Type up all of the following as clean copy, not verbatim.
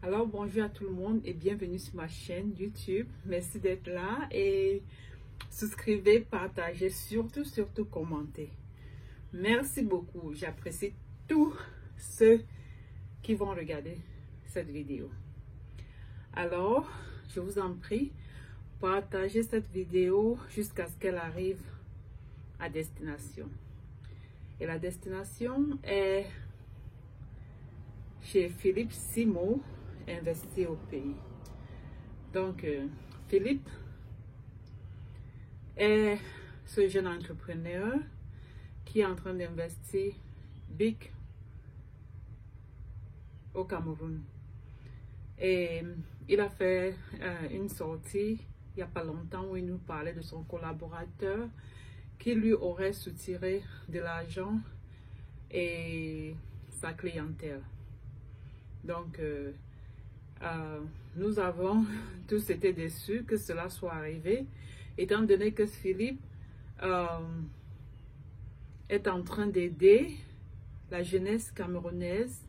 Alors bonjour à tout le monde et bienvenue sur ma chaîne YouTube. Merci d'être là et souscrivez, partagez, surtout commentez. Merci beaucoup. J'apprécie tous ceux qui vont regarder cette vidéo. Alors, je vous en prie, partagez cette vidéo jusqu'à ce qu'elle arrive à destination. Et la destination est chez Philippe Simo, investi au pays. Donc, Philippe est ce jeune entrepreneur qui est en train d'investir big au Cameroun. Et il a fait une sortie il n'y a pas longtemps où il nous parlait de son collaborateur qui lui aurait soutiré de l'argent et sa clientèle. Donc, nous avons tous été déçus que cela soit arrivé, étant donné que Philippe est en train d'aider la jeunesse camerounaise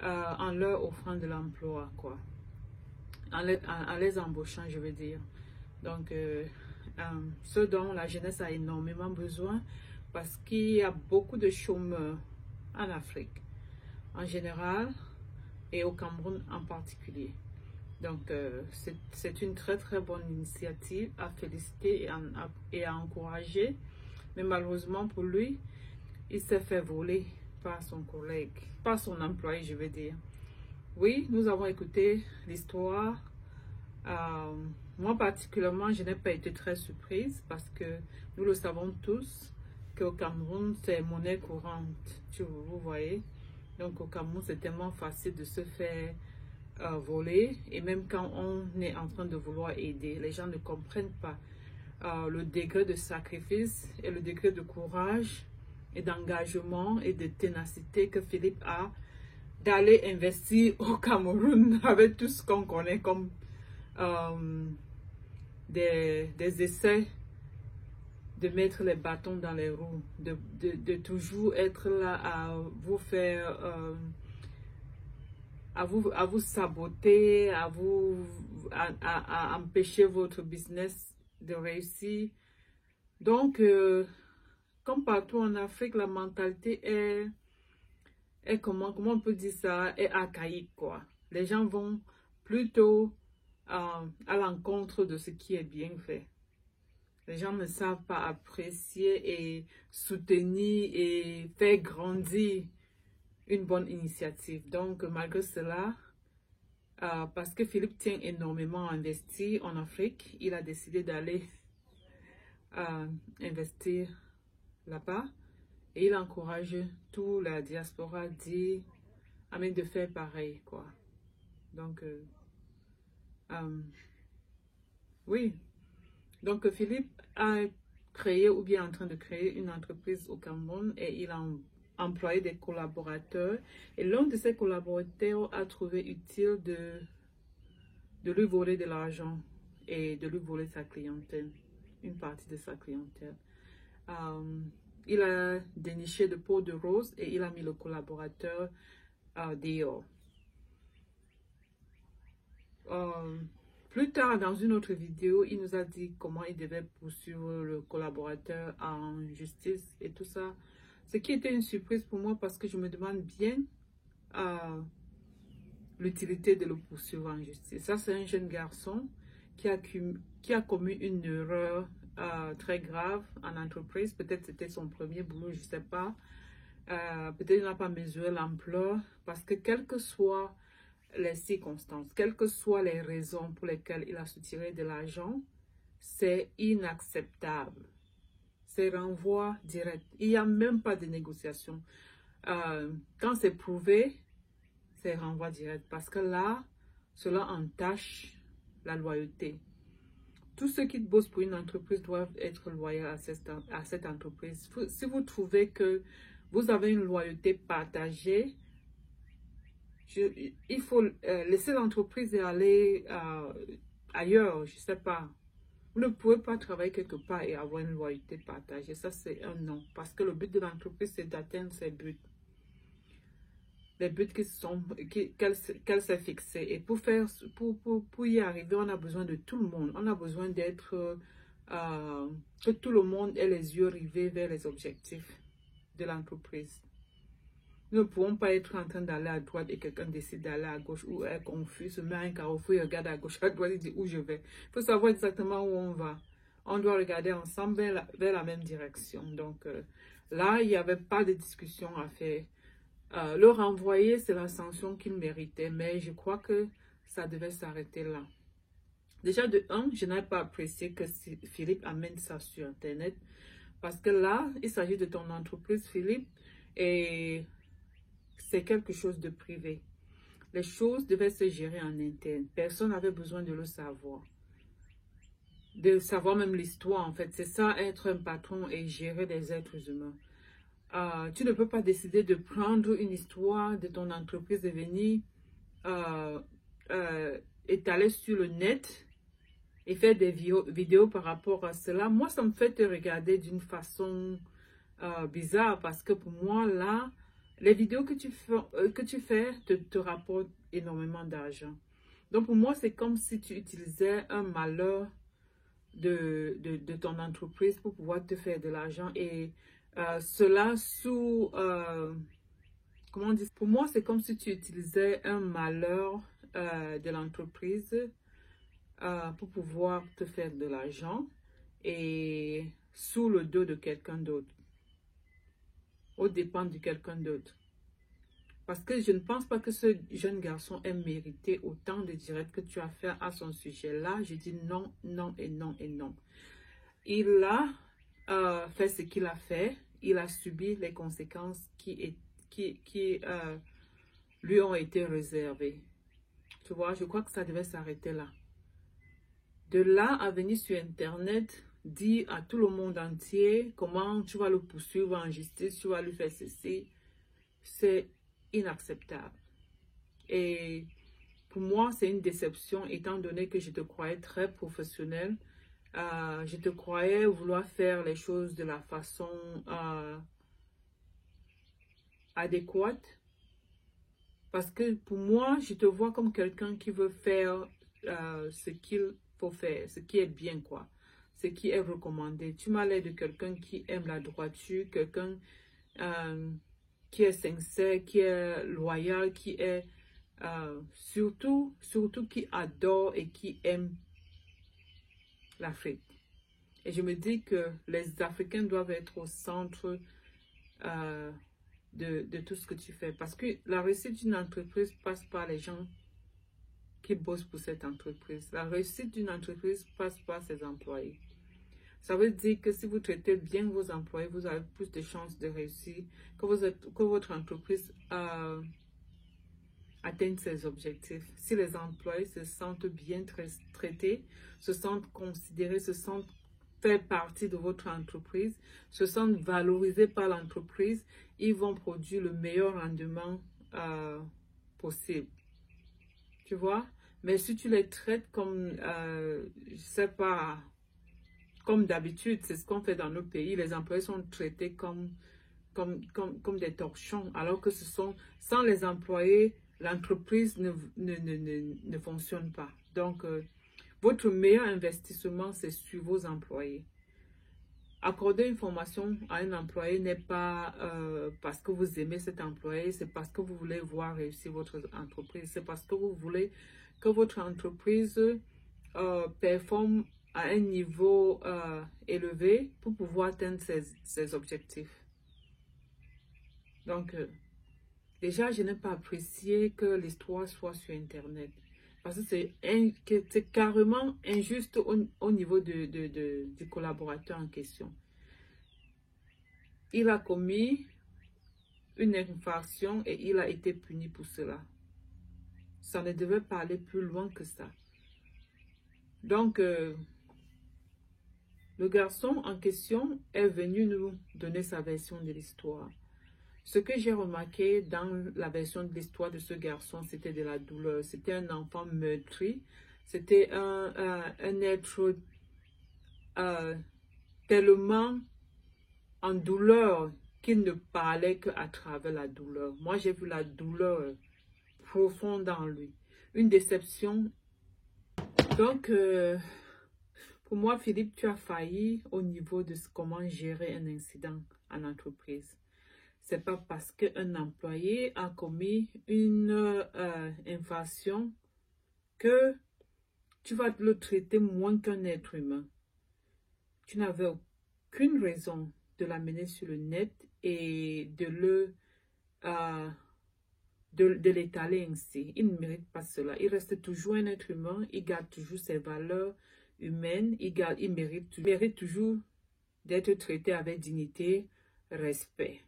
en leur offrant de l'emploi, quoi. En les embauchant, je veux dire. Donc, ce dont la jeunesse a énormément besoin, parce qu'il y a beaucoup de chômeurs en Afrique, en général, et au Cameroun en particulier. Donc, c'est une très bonne initiative à féliciter et à encourager. Mais malheureusement pour lui, il s'est fait voler par son collègue, par son employé, je veux dire. Oui, nous avons écouté l'histoire. Moi particulièrement, je n'ai pas été très surprise parce que nous le savons tous qu'au Cameroun, c'est monnaie courante, vous voyez. Donc au Cameroun, c'est tellement facile de se faire voler. Et même quand on est en train de vouloir aider, les gens ne comprennent pas le degré de sacrifice et le degré de courage et d'engagement et de ténacité que Philippe a d'aller investir au Cameroun avec tout ce qu'on connaît comme des essais de mettre les bâtons dans les roues, de toujours être là à vous faire, à vous saboter, à empêcher votre business de réussir. Donc, comme partout en Afrique, la mentalité est comment on peut dire ça, est archaïque, quoi. Les gens vont plutôt à l'encontre de ce qui est bien fait. Les gens ne savent pas apprécier et soutenir et faire grandir une bonne initiative. Donc, malgré cela, parce que Philippe tient énormément à investir en Afrique, il a décidé d'aller investir là-bas. Et il encourage toute la diaspora de faire pareil, quoi. Donc, oui. Donc, Philippe a créé ou bien en train de créer une entreprise au Cameroun et il a employé des collaborateurs. Et l'un de ses collaborateurs a trouvé utile de lui voler de l'argent et de lui voler sa clientèle, une partie de sa clientèle. Il a déniché de peau de rose et il a mis le collaborateur dehors. Plus tard, dans une autre vidéo, il nous a dit comment il devait poursuivre le collaborateur en justice et tout ça. Ce qui était une surprise pour moi parce que je me demande bien l'utilité de le poursuivre en justice. Ça, c'est un jeune garçon qui a commis une erreur très grave en entreprise. Peut-être c'était son premier boulot, je ne sais pas. Peut-être il n'a pas mesuré l'ampleur parce que quelles que soient les circonstances, quelles que soient les raisons pour lesquelles il a soutiré de l'argent, c'est inacceptable. C'est renvoi direct. Il n'y a même pas de négociation. Quand c'est prouvé, c'est renvoi direct parce que là, cela entache la loyauté. Tous ceux qui bossent pour une entreprise doivent être loyaux à cette entreprise. Si vous trouvez que vous avez une loyauté partagée, il faut laisser l'entreprise et aller ailleurs, je ne sais pas. Vous ne pouvez pas travailler quelque part et avoir une loyauté partagée. Ça, c'est un non. Parce que le but de l'entreprise, c'est d'atteindre ses buts. les buts qu'elle s'est fixés. Et pour y arriver, on a besoin de tout le monde. On a besoin d'être, que tout le monde ait les yeux rivés vers les objectifs de l'entreprise. Nous ne pouvons pas être en train d'aller à droite et quelqu'un décide d'aller à gauche ou est confus, se met à un carrefour et regarde à gauche, à droite et dit où je vais. Il faut savoir exactement où on va. On doit regarder ensemble vers la même direction. Donc là, il n'y avait pas de discussion à faire. Le renvoyer, c'est la sanction qu'il méritait, mais je crois que ça devait s'arrêter là. Déjà, de un, je n'avais pas apprécié que Philippe amène ça sur Internet, parce que là, il s'agit de ton entreprise, Philippe, et c'est quelque chose de privé. Les choses devaient se gérer en interne. Personne n'avait besoin de le savoir. De savoir même l'histoire, en fait. C'est ça, être un patron et gérer des êtres humains. Tu ne peux pas décider de prendre une histoire de ton entreprise et venir étaler sur le net et faire des vidéos par rapport à cela. Moi, ça me fait te regarder d'une façon bizarre parce que pour moi, là, les vidéos que tu fais te rapportent énormément d'argent. Donc, pour moi, c'est comme si tu utilisais un malheur de ton entreprise pour pouvoir te faire de l'argent et cela sous, comment on dit? Pour moi, c'est comme si tu utilisais un malheur de l'entreprise pour pouvoir te faire de l'argent et sous le dos de quelqu'un d'autre, aux dépens de quelqu'un d'autre. Parce que je ne pense pas que ce jeune garçon ait mérité autant de directs que tu as fait à son sujet. Là, je dis non, non et non et non. Il a fait ce qu'il a fait. Il a subi les conséquences qui lui ont été réservées. Tu vois, je crois que ça devait s'arrêter là. De là à venir sur Internet, dire à tout le monde entier comment tu vas le poursuivre en justice, tu vas lui faire ceci, c'est inacceptable. Et pour moi, c'est une déception étant donné que je te croyais très professionnel. Je te croyais vouloir faire les choses de la façon adéquate. Parce que pour moi, je te vois comme quelqu'un qui veut faire ce qu'il faut faire, ce qui est bien, quoi. Ce qui est recommandé. Tu m'as l'air de quelqu'un qui aime la droiture, quelqu'un qui est sincère, qui est loyal, qui est surtout qui adore et qui aime l'Afrique. Et je me dis que les Africains doivent être au centre de tout ce que tu fais. Parce que la réussite d'une entreprise passe par les gens qui bossent pour cette entreprise. La réussite d'une entreprise passe par ses employés. Ça veut dire que si vous traitez bien vos employés, vous avez plus de chances de réussir, que votre entreprise atteigne ses objectifs. Si les employés se sentent bien traités, se sentent considérés, se sentent faire partie de votre entreprise, se sentent valorisés par l'entreprise, ils vont produire le meilleur rendement possible. Tu vois? Mais si tu les traites comme, je sais pas, comme d'habitude, c'est ce qu'on fait dans nos pays, les employés sont traités comme des torchons, alors que ce sont, sans les employés, l'entreprise ne fonctionne pas. Donc, votre meilleur investissement, c'est sur vos employés. Accorder une formation à un employé n'est pas parce que vous aimez cet employé, c'est parce que vous voulez voir réussir votre entreprise. C'est parce que vous voulez que votre entreprise performe à un niveau élevé pour pouvoir atteindre ses objectifs. Donc, déjà, je n'ai pas apprécié que l'histoire soit sur Internet. Parce que c'est carrément injuste au niveau du collaborateur en question. Il a commis une infraction et il a été puni pour cela. Ça ne devait pas aller plus loin que ça. Donc, le garçon en question est venu nous donner sa version de l'histoire. Ce que j'ai remarqué dans la version de l'histoire de ce garçon, c'était de la douleur. C'était un enfant meurtri. C'était un être tellement en douleur qu'il ne parlait qu'à travers la douleur. Moi, j'ai vu la douleur profonde en lui. Une déception. Donc, pour moi, Philippe, tu as failli au niveau de comment gérer un incident en entreprise. C'est pas parce qu'un employé a commis une infraction que tu vas le traiter moins qu'un être humain. Tu n'avais aucune raison de l'amener sur le net et de l'étaler ainsi. Il ne mérite pas cela. Il reste toujours un être humain, il garde toujours ses valeurs humaines, il mérite toujours d'être traité avec dignité, respect.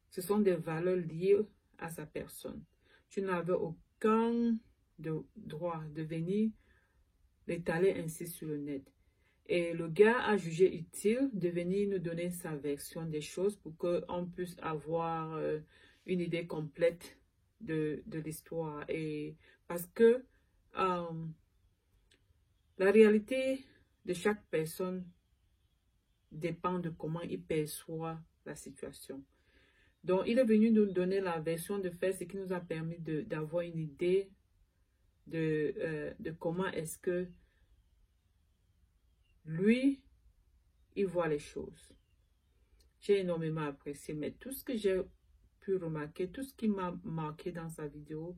Ce sont des valeurs liées à sa personne. Tu n'avais aucun droit de venir l'étaler ainsi sur le net. Et le gars a jugé utile de venir nous donner sa version des choses pour qu'on puisse avoir une idée complète de l'histoire. Et parce que la réalité de chaque personne dépend de comment il perçoit la situation. Donc, il est venu nous donner la version de fait, ce qui nous a permis d'avoir une idée de comment est-ce que lui, il voit les choses. J'ai énormément apprécié, mais tout ce que j'ai pu remarquer, tout ce qui m'a marqué dans sa vidéo,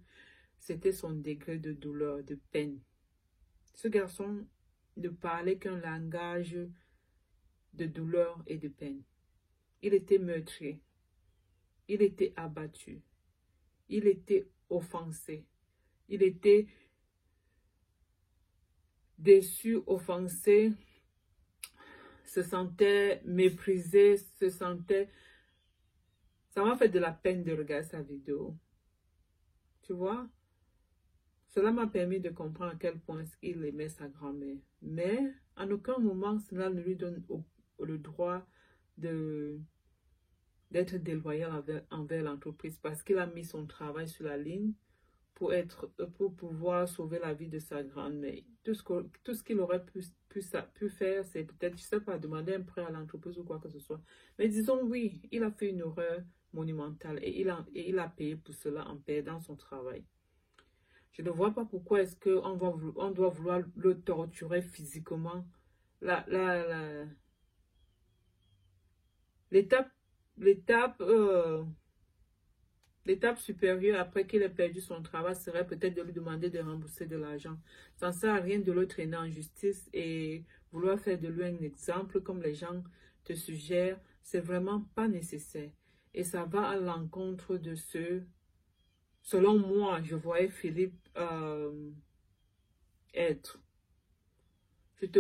c'était son degré de douleur, de peine. Ce garçon ne parlait qu'un langage de douleur et de peine. Il était meurtri. Il était abattu. Il était offensé. Il était déçu, offensé, se sentait méprisé, se sentait... Ça m'a fait de la peine de regarder sa vidéo. Tu vois? Cela m'a permis de comprendre à quel point il aimait sa grand-mère. Mais en aucun moment, cela ne lui donne le droit d'être déloyal envers l'entreprise parce qu'il a mis son travail sur la ligne pour pouvoir sauver la vie de sa grand-mère. Tout ce qu'il aurait pu faire, c'est peut-être, je ne sais pas, demander un prêt à l'entreprise ou quoi que ce soit. Mais disons, oui, il a fait une horreur monumentale et il a payé pour cela en perdant son travail. Je ne vois pas pourquoi est-ce qu'on doit vouloir le torturer physiquement. L'étape supérieure après qu'il ait perdu son travail serait peut-être de lui demander de rembourser de l'argent. Ça ne sert à rien de le traîner en justice et vouloir faire de lui un exemple comme les gens te suggèrent. C'est vraiment pas nécessaire. Et ça va à l'encontre de selon moi, je voyais Philippe être. Je te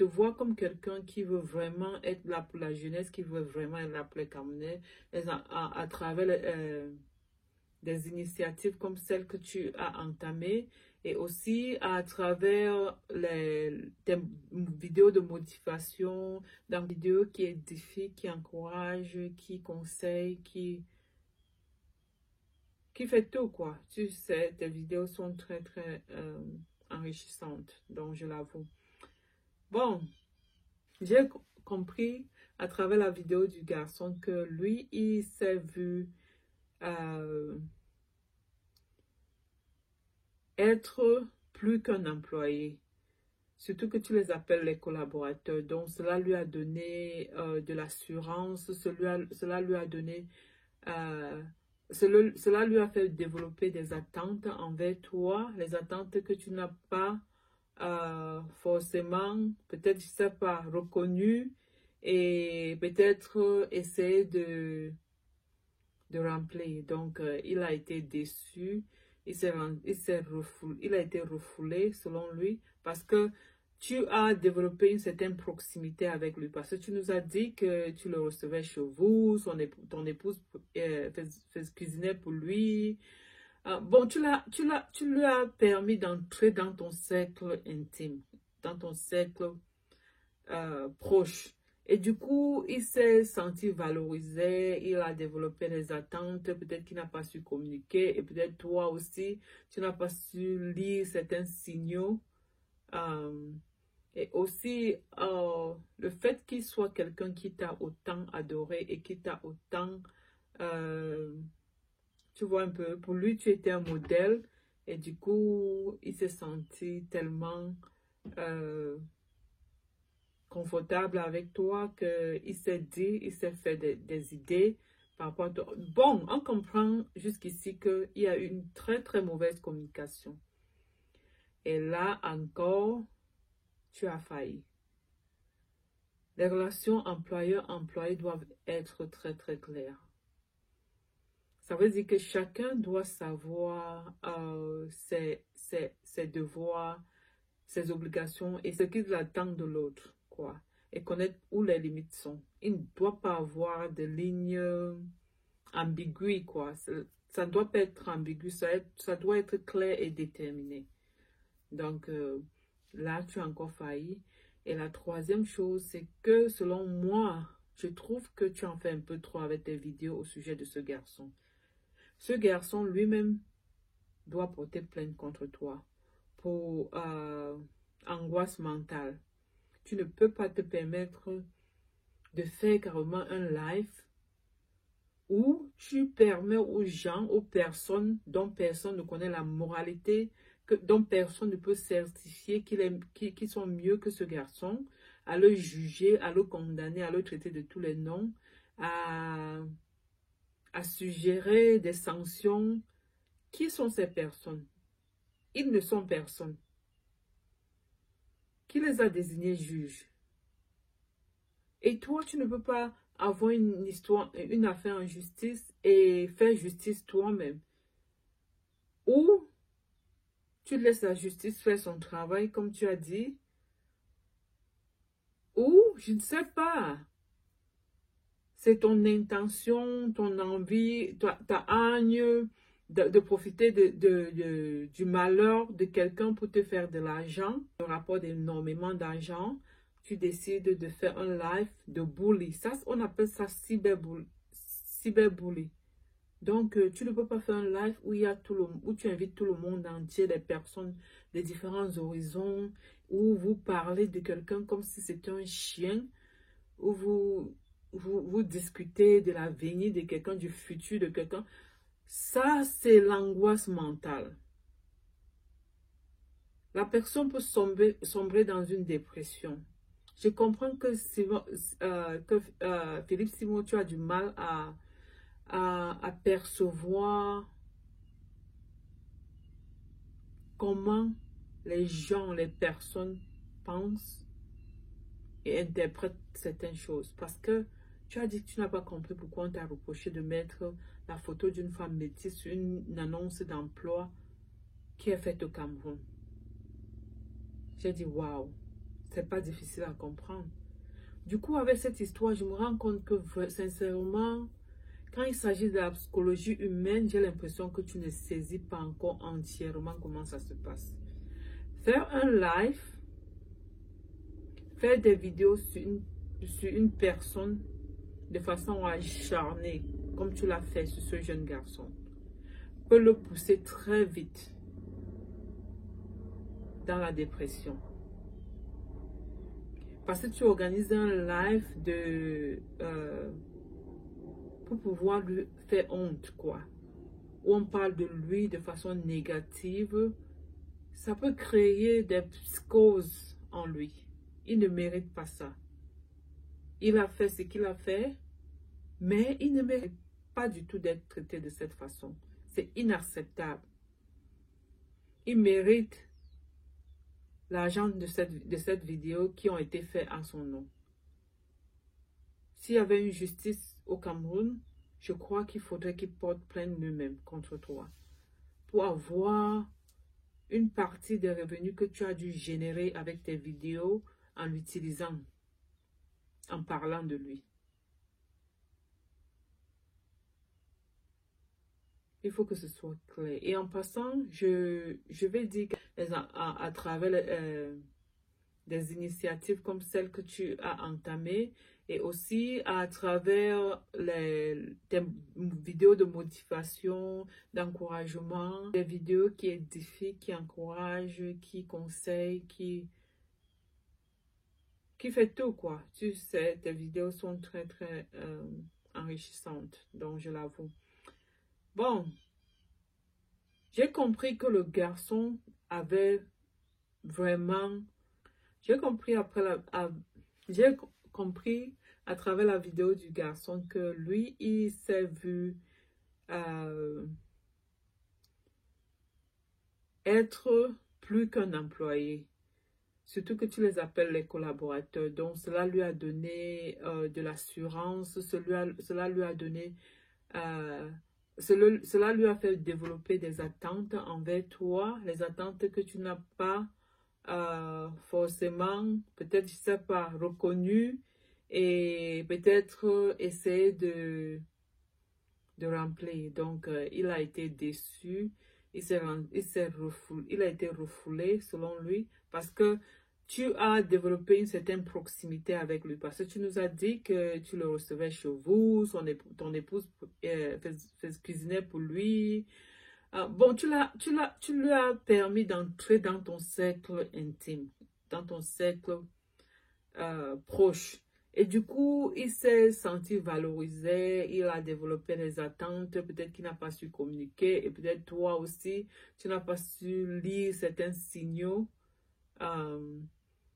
vois comme quelqu'un qui veut vraiment être là pour la jeunesse, qui veut vraiment être là pour les Camerounais, à travers des initiatives comme celles que tu as entamées et aussi à travers tes vidéos de motivation, des vidéos qui édifient, qui encouragent, qui conseillent, qui fait tout, quoi. Tu sais, tes vidéos sont très, très enrichissantes, donc je l'avoue. Bon, j'ai compris à travers la vidéo du garçon que lui, il s'est vu être plus qu'un employé. Surtout que tu les appelles les collaborateurs. Donc, cela lui a donné de l'assurance, cela lui a donné... cela lui a fait développer des attentes envers toi, les attentes que tu n'as pas forcément, peut-être, je ne sais pas, reconnues et peut-être essayer de remplir. Donc, il a été déçu, il a été refoulé selon lui parce que tu as développé une certaine proximité avec lui parce que tu nous as dit que tu le recevais chez vous, ton épouse cuisinait pour lui. Bon, tu lui as permis d'entrer dans ton cercle intime, dans ton cercle proche. Et du coup, il s'est senti valorisé, il a développé des attentes, peut-être qu'il n'a pas su communiquer, et peut-être toi aussi, tu n'as pas su lire certains signaux Et aussi, le fait qu'il soit quelqu'un qui t'a autant adoré et qui t'a autant, euh, tu vois un peu, pour lui, tu étais un modèle. Et du coup, il s'est senti tellement euh, confortable avec toi qu'il s'est dit, il s'est fait des idées par rapport à toi. Bon, on comprend jusqu'ici qu'il y a une très, très mauvaise communication. Et là encore, tu as failli. Les relations employeur-employé doivent être très, très claires. Ça veut dire que chacun doit savoir ses devoirs, ses obligations et ce qu'il attend de l'autre, quoi. Et connaître où les limites sont. Il ne doit pas avoir de lignes ambiguës, quoi. Ça ne doit pas être ambigu, ça doit être clair et déterminé. Donc, là, tu as encore failli. Et la troisième chose, c'est que selon moi, je trouve que tu en fais un peu trop avec tes vidéos au sujet de ce garçon. Ce garçon lui-même doit porter plainte contre toi pour angoisse mentale. Tu ne peux pas te permettre de faire carrément un live où tu permets aux gens, aux personnes dont personne ne connaît la moralité, dont personne ne peut certifier qu'ils sont mieux que ce garçon, à le juger, à le condamner, à le traiter de tous les noms, à suggérer des sanctions. Qui sont ces personnes? Ils ne sont personne. Qui les a désignés juges? Et toi, tu ne peux pas avoir une histoire, une affaire en justice et faire justice toi-même. Ou tu laisses la justice faire son travail, comme tu as dit. Ou, je ne sais pas, c'est ton intention, ton envie, ta hargne de profiter du malheur de quelqu'un pour te faire de l'argent. On rapporte énormément d'argent. Tu décides de faire un live de bully. Ça, on appelle ça cyberbully. Donc, tu ne peux pas faire un live où, où tu invites tout le monde entier, les personnes de différents horizons, où vous parlez de quelqu'un comme si c'était un chien, où vous discutez de l'avenir de quelqu'un, du futur de quelqu'un. Ça, c'est l'angoisse mentale. La personne peut sombrer dans une dépression. Je comprends que Philippe Simon, tu as du mal à percevoir comment les gens, les personnes pensent et interprètent certaines choses. Parce que tu as dit que tu n'as pas compris pourquoi on t'a reproché de mettre la photo d'une femme métisse sur une annonce d'emploi qui est faite au Cameroun. J'ai dit, waouh, c'est pas difficile à comprendre. Du coup, avec cette histoire, je me rends compte que, sincèrement, quand il s'agit de la psychologie humaine, j'ai l'impression que tu ne saisis pas encore entièrement comment ça se passe. Faire un live, faire des vidéos sur une personne de façon acharnée, comme tu l'as fait sur ce jeune garçon, peut le pousser très vite dans la dépression. Parce que tu organises un live pour pouvoir lui faire honte, quoi. Où on parle de lui de façon négative, ça peut créer des psychoses en lui. Il ne mérite pas ça. Il a fait ce qu'il a fait, mais il ne mérite pas du tout d'être traité de cette façon. C'est inacceptable. Il mérite l'argent de cette vidéo qui ont été faits en son nom. S'il y avait une justice au Cameroun, je crois qu'il faudrait qu'il porte plainte lui-même contre toi pour avoir une partie des revenus que tu as dû générer avec tes vidéos en l'utilisant, en parlant de lui. Il faut que ce soit clair. Et en passant, je vais dire à travers des initiatives comme celle que tu as entamées et aussi à travers tes vidéos de motivation, d'encouragement, des vidéos qui édifient, qui encouragent, qui conseillent, qui fait tout, quoi. Tu sais, tes vidéos sont très, très enrichissantes, donc je l'avoue. Bon, j'ai compris que le garçon avait vraiment... J'ai compris j'ai compris à travers la vidéo du garçon que lui, il s'est vu être plus qu'un employé. Surtout que tu les appelles les collaborateurs. Donc, cela lui a donné de l'assurance, cela lui a donné, cela lui a fait développer des attentes envers toi, les attentes que tu n'as pas forcément, peut-être, je sais pas, reconnues et peut-être essayer de remplir. Donc, il a été déçu, il a été refoulé selon lui parce que tu as développé une certaine proximité avec lui. Parce que tu nous as dit que tu le recevais chez vous, ton épouse cuisinait pour lui. Bon, tu lui as permis d'entrer dans ton cercle intime, dans ton cercle proche. Et du coup, il s'est senti valorisé, il a développé des attentes, peut-être qu'il n'a pas su communiquer, et peut-être toi aussi, tu n'as pas su lire certains signaux.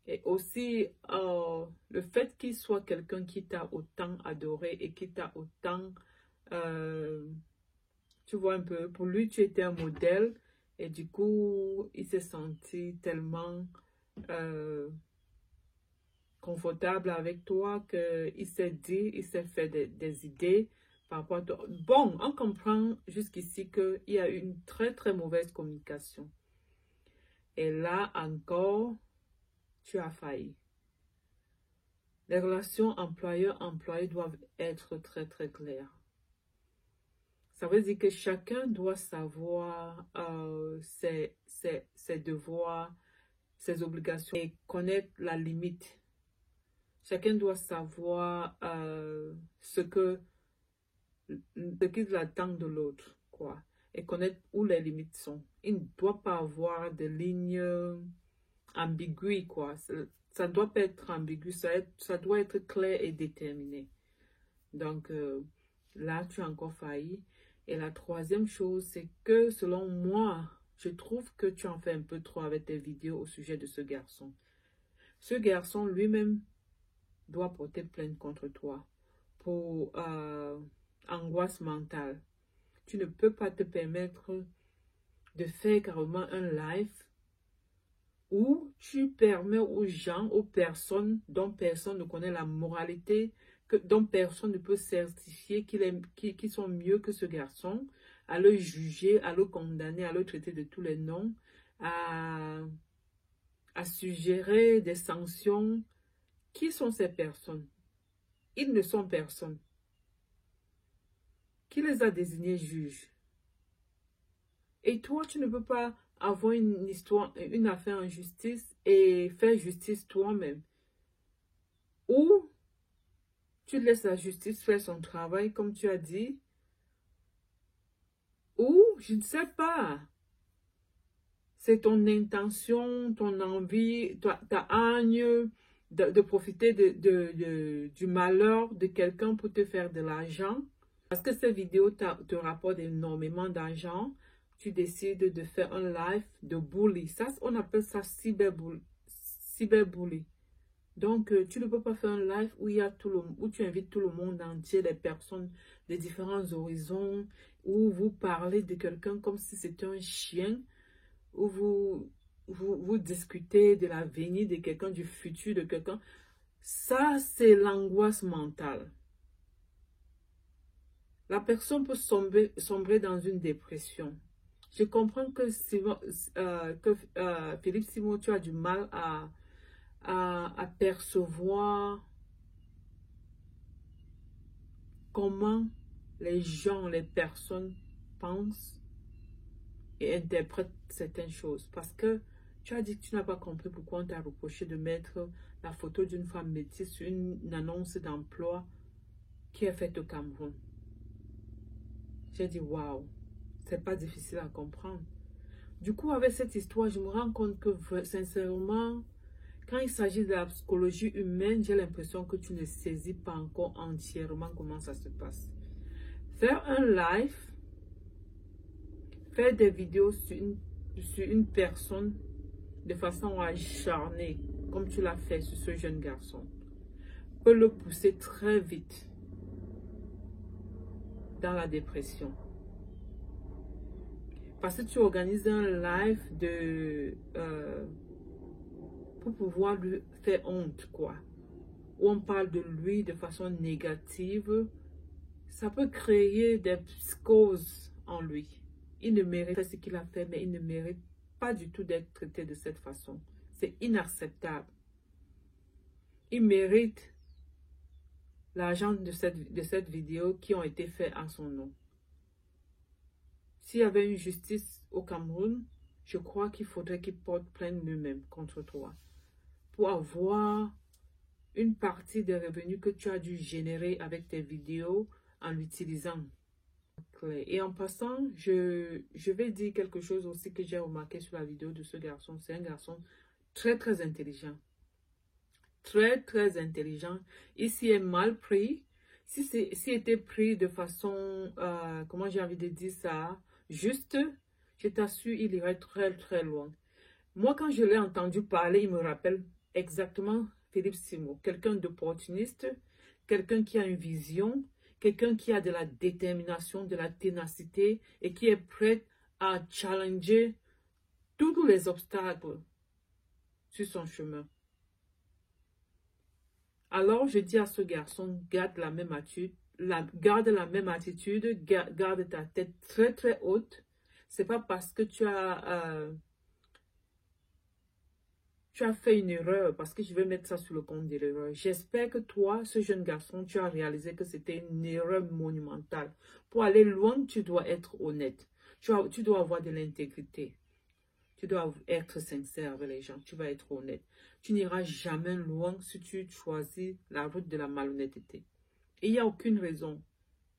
Et aussi, le fait qu'il soit quelqu'un qui t'a autant adoré et qui t'a autant, tu vois un peu, pour lui, tu étais un modèle, et du coup, il s'est senti tellement confortable avec toi qu'il s'est dit, il s'est fait des idées par rapport à toi. Bon, on comprend jusqu'ici qu'il y a eu une très très mauvaise communication. Et là encore, tu as failli. Les relations employeur-employé doivent être très très claires. Ça veut dire que chacun doit savoir ses devoirs, ses obligations et connaître la limite. Chacun doit savoir ce qu'il attend de l'autre, quoi. Et connaître où les limites sont. Il ne doit pas avoir de lignes ambiguës, quoi. Ça ne doit pas être ambigu, ça doit être clair et déterminé. Donc, là, tu as encore failli. Et la troisième chose, c'est que selon moi, je trouve que tu en fais un peu trop avec tes vidéos au sujet de ce garçon. Ce garçon lui-même doit porter plainte contre toi pour angoisse mentale. Tu ne peux pas te permettre de faire carrément un live où tu permets aux gens, aux personnes dont personne ne connaît la moralité, dont personne ne peut certifier qu'ils sont mieux que ce garçon, à le juger, à le condamner, à le traiter de tous les noms, à suggérer des sanctions. Qui sont ces personnes? Ils ne sont personne. Qui les a désignés juges? Et toi, tu ne peux pas avoir une histoire, une affaire en justice et faire justice toi-même. Ou tu laisses la justice faire son travail, comme tu as dit. Ou, je ne sais pas. C'est ton intention, ton envie, ta hargne de profiter du malheur de quelqu'un pour te faire de l'argent. Parce que ces vidéos te rapportent énormément d'argent. Tu décides de faire un live de bully. Ça, on appelle ça cyberbully. Donc, tu ne peux pas faire un live où, où tu invites tout le monde entier, les personnes de différents horizons, où vous parlez de quelqu'un comme si c'était un chien, où vous discutez de l'avenir de quelqu'un, du futur de quelqu'un. Ça, c'est l'angoisse mentale. La personne peut sombrer dans une dépression. Je comprends que Philippe Simon, tu as du mal à percevoir comment les gens, les personnes pensent et interprètent certaines choses. Parce que tu as dit que tu n'as pas compris pourquoi on t'a reproché de mettre la photo d'une femme métisse sur une annonce d'emploi qui est faite au Cameroun. J'ai dit, waouh, c'est pas difficile à comprendre. Du coup, avec cette histoire, je me rends compte que, sincèrement, Quand il s'agit de la psychologie humaine, j'ai l'impression que tu ne saisis pas encore entièrement comment ça se passe. Faire un live, faire des vidéos sur une personne de façon acharnée, comme tu l'as fait sur ce jeune garçon, peut le pousser très vite dans la dépression. Parce que tu organises un live pour pouvoir lui faire honte, quoi. Où on parle de lui de façon négative, ça peut créer des psychoses en lui. Il ne mérite pas ce qu'il a fait, mais il ne mérite pas du tout d'être traité de cette façon. C'est inacceptable. Il mérite l'argent de cette vidéo qui ont été faits à son nom. S'il y avait une justice au Cameroun, je crois qu'il faudrait qu'il porte plainte lui-même contre toi pour avoir une partie des revenus que tu as dû générer avec tes vidéos en l'utilisant. Et en passant, je vais dire quelque chose aussi que j'ai remarqué sur la vidéo de ce garçon. C'est un garçon très, très intelligent. Très, très intelligent. Ici est mal pris. S'il était pris de façon, comment j'ai envie de dire ça, juste, je t'assure, il irait très, très loin. Moi, quand je l'ai entendu parler, il me rappelle exactement Philippe Simo. Quelqu'un d'opportuniste, quelqu'un qui a une vision, quelqu'un qui a de la détermination, de la ténacité et qui est prêt à challenger tous les obstacles sur son chemin. Alors, je dis à ce garçon, garde la même attitude, garde ta tête très très haute. C'est pas parce que tu as fait une erreur, parce que je vais mettre ça sur le compte de l'erreur. J'espère que toi, ce jeune garçon, tu as réalisé que c'était une erreur monumentale. Pour aller loin, tu dois être honnête. Tu dois avoir de l'intégrité. Tu dois être sincère avec les gens. Tu vas être honnête. Tu n'iras jamais loin si tu choisis la route de la malhonnêteté. Et il n'y a aucune raison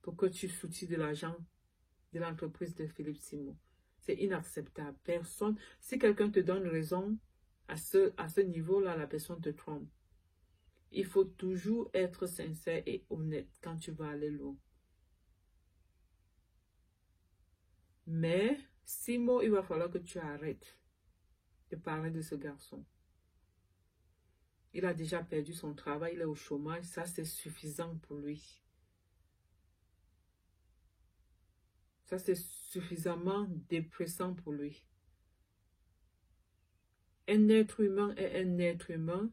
pour que tu soutiens de l'argent de l'entreprise de Philippe Simo. C'est inacceptable. Personne, si quelqu'un te donne raison, à ce niveau-là, la personne te trompe. Il faut toujours être sincère et honnête quand tu vas aller loin. Mais, Simo, il va falloir que tu arrêtes de parler de ce garçon. Il a déjà perdu son travail, il est au chômage, ça c'est suffisant pour lui. Ça c'est suffisamment dépressant pour lui. Un être humain est un être humain.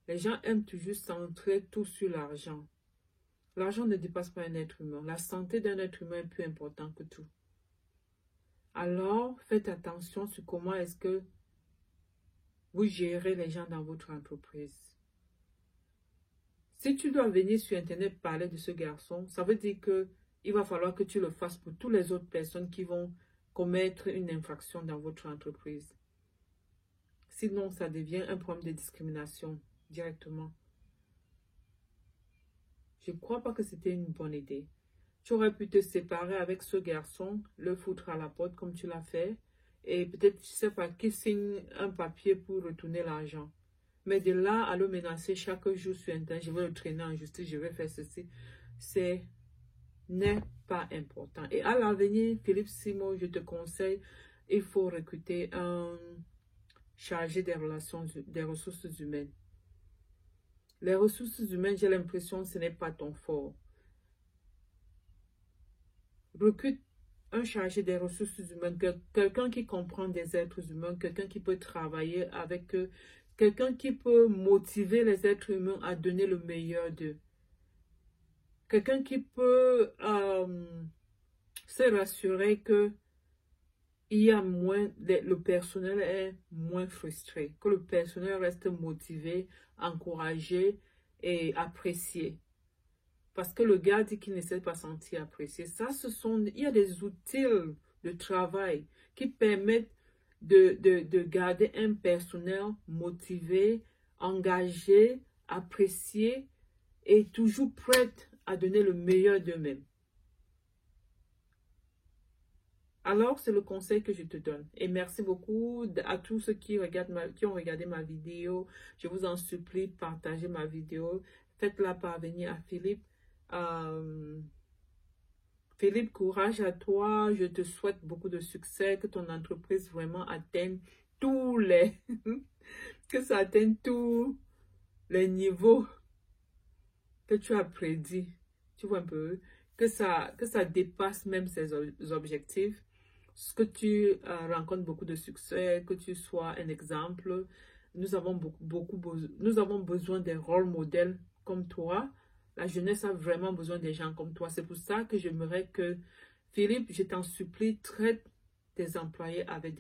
Les gens aiment toujours centrer tout sur l'argent. L'argent ne dépasse pas un être humain. La santé d'un être humain est plus importante que tout. Alors, faites attention sur comment est-ce que vous gérez les gens dans votre entreprise. Si tu dois venir sur Internet parler de ce garçon, ça veut dire que il va falloir que tu le fasses pour toutes les autres personnes qui vont commettre une infraction dans votre entreprise. Sinon, ça devient un problème de discrimination directement. Je ne crois pas que c'était une bonne idée. Tu aurais pu te séparer avec ce garçon, le foutre à la porte comme tu l'as fait, et peut-être, je ne sais pas, qui signe un papier pour retourner l'argent. Mais de là à le menacer chaque jour sur Internet, je vais le traîner en justice, je vais faire ceci, n'est pas important. Et à l'avenir, Philippe Simo, je te conseille, il faut recruter un chargé des ressources humaines. Les ressources humaines, j'ai l'impression que ce n'est pas ton fort. Recrute un chargé des ressources humaines, quelqu'un qui comprend des êtres humains, quelqu'un qui peut travailler avec eux, quelqu'un qui peut motiver les êtres humains à donner le meilleur d'eux. Quelqu'un qui peut se rassurer que le personnel est moins frustré, que le personnel reste motivé, encouragé et apprécié. Parce que le gars dit qu'il ne s'est pas senti apprécié. Il y a des outils de travail qui permettent de garder un personnel motivé, engagé, apprécié et toujours prêt à donner le meilleur d'eux-mêmes. Alors, c'est le conseil que je te donne. Et merci beaucoup à tous ceux qui ont regardé ma vidéo. Je vous en supplie, partagez ma vidéo. Faites-la parvenir à Philippe. Euh, Philippe, courage à toi. Je te souhaite beaucoup de succès, que ton entreprise vraiment atteigne tous les... que ça atteigne tous les niveaux que tu as prédit. Tu vois un peu, que ça dépasse même ses objectifs. Que tu rencontres beaucoup de succès, que tu sois un exemple. Nous avons nous avons besoin des rôles modèles comme toi. La jeunesse a vraiment besoin des gens comme toi. C'est pour ça que j'aimerais que, Philippe, je t'en supplie, traite tes employés avec des